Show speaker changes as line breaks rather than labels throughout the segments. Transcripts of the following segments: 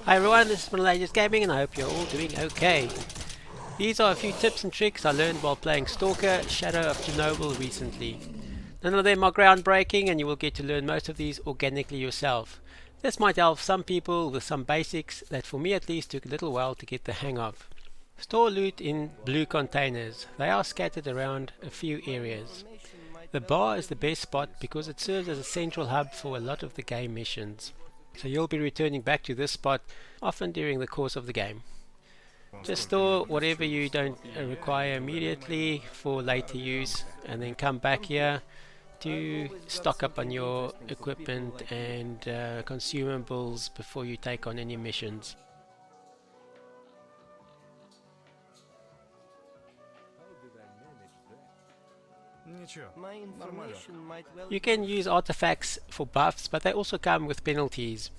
Hi everyone, this is GSC Gaming and I hope you're all doing okay. These are a few tips and tricks I learned while playing S.T.A.L.K.E.R Shadow of Chernobyl recently. None of them are groundbreaking and you will get to learn most of these organically yourself. This might help some people with some basics that for me at least took a little while to get the hang of. Store loot in blue containers. They are scattered around a few areas. The bar is the best spot because it serves as a central hub for a lot of the game missions. So you'll be returning back to this spot often during the course of the game. Just store whatever you don't require immediately for later use and then come back here to stock up on your equipment and consumables before you take on any missions. You can use artifacts for buffs, but they also come with penalties.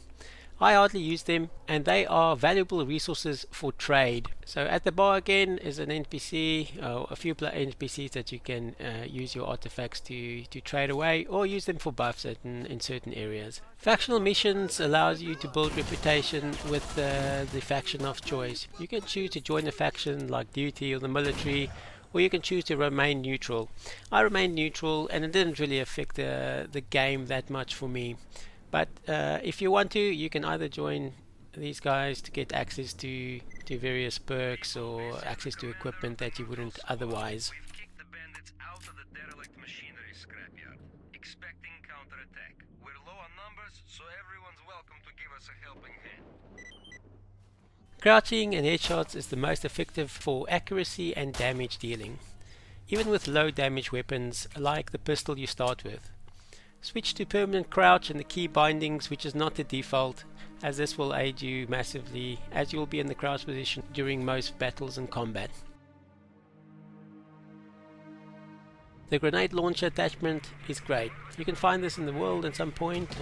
I hardly use them and they are valuable resources for trade. So at the bar again is an NPC, a few NPCs that you can use your artifacts to trade away or use them for buffs in certain areas. Factional missions allows you to build reputation with the faction of choice. You can choose to join a faction like duty or the military, or you can choose to remain neutral. I remained neutral and it didn't really affect the game that much for me. But if you want to, you can either join these guys to get access to various perks or access to equipment that you wouldn't otherwise.
We've kicked the bandits out of the derelict machinery scrapyard, expecting counterattack. We're low on numbers, so everyone's welcome to give us a helping hand.
Crouching and headshots is the most effective for accuracy and damage dealing, even with low damage weapons like the pistol you start with. Switch to permanent crouch and the key bindings, which is not the default, as this will aid you massively as you will be in the crouch position during most battles and combat. The grenade launcher attachment is great. You can find this in the world at some point,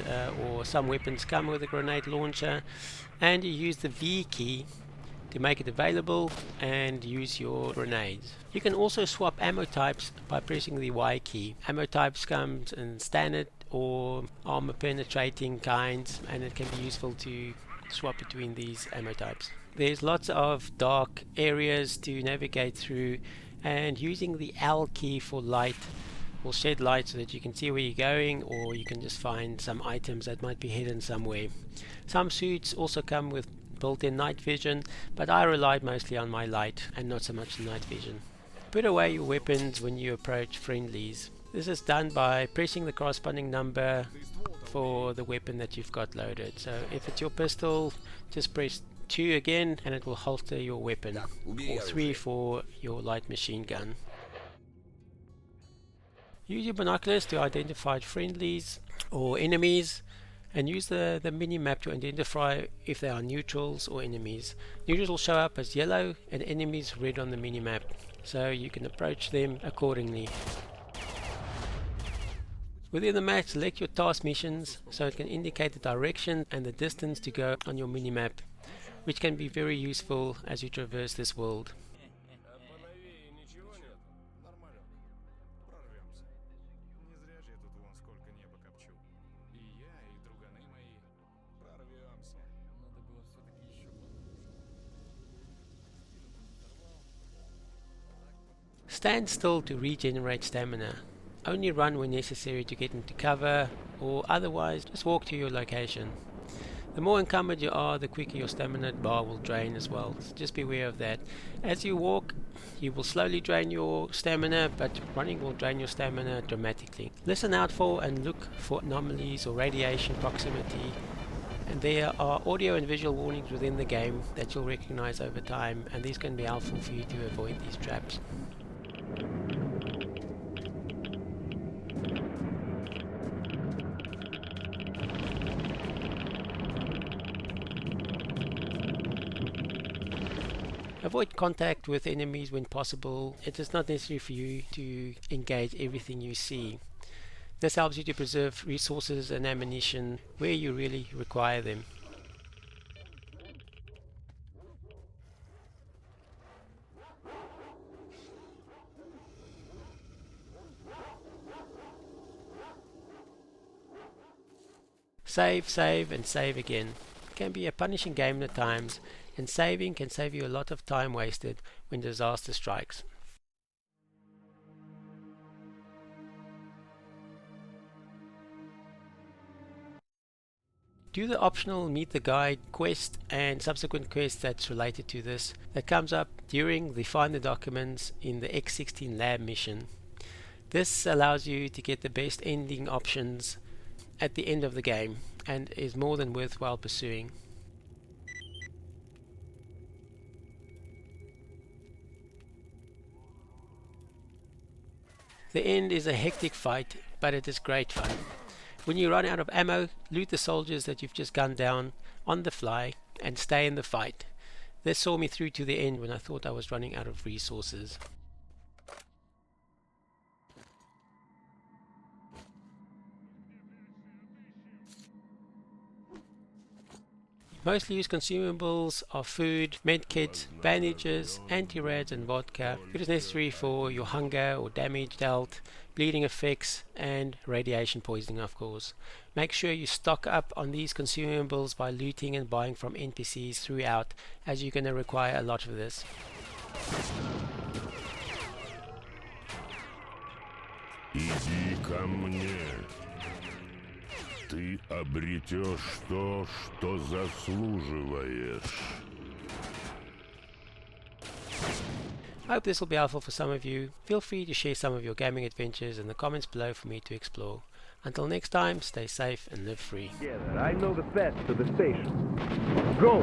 or some weapons come with a grenade launcher, and you use the V key to make it available and use your grenades. You can also swap ammo types by pressing the Y key. Ammo types comes in standard or armor penetrating kinds, and it can be useful to swap between these ammo types. There's lots of dark areas to navigate through, and using the L key for light will shed light so that you can see where you're going, or you can just find some items that might be hidden somewhere. Some suits also come with built-in night vision, but I relied mostly on my light and not so much night vision. Put away your weapons when you approach friendlies. This is done by pressing the corresponding number for the weapon that you've got loaded. So if it's your pistol, just press 2 again and it will holster your weapon, or 3 for your light machine gun. Use your binoculars to identify friendlies or enemies, and use the mini-map to identify if they are neutrals or enemies. Neutrals will show up as yellow and enemies red on the mini-map, so you can approach them accordingly. Within the map, select your task missions so it can indicate the direction and the distance to go on your mini-map, which can be very useful as you traverse this world. Stand still to regenerate stamina. Only run when necessary to get into cover, or otherwise just walk to your location. The more encumbered you are, the quicker your stamina bar will drain as well, so just be aware of that. As you walk, you will slowly drain your stamina, but running will drain your stamina dramatically. Listen out for and look for anomalies or radiation proximity, and there are audio and visual warnings within the game that you'll recognize over time, and these can be helpful for you to avoid these traps. Avoid contact with enemies when possible. It is not necessary for you to engage everything you see. This helps you to preserve resources and ammunition where you really require them. Save, save and save again. can be a punishing game at times, and saving can save you a lot of time wasted when disaster strikes. Do the optional Meet the Guide quest and subsequent quests that's related to this that comes up during the Find the Documents in the X-16 lab mission. This allows you to get the best ending options at the end of the game and is more than worthwhile pursuing. The end is a hectic fight, but it is great fun. When you run out of ammo, loot the soldiers that you've just gunned down on the fly and stay in the fight. This saw me through to the end when I thought I was running out of resources. Mostly used consumables are food, medkits, bandages, anti-rads and vodka. It is necessary for your hunger or damage dealt, bleeding effects and radiation poisoning of course. Make sure you stock up on these consumables by looting and buying from NPCs throughout, as you're going to require a lot of this.
Иди ко мне. Ты обретешь то, что заслуживаешь.
I hope this will be helpful for some of you. Feel free to share some of your gaming adventures in the comments below for me to explore. Until next time, stay safe and live free.
I know the path to the station. Go!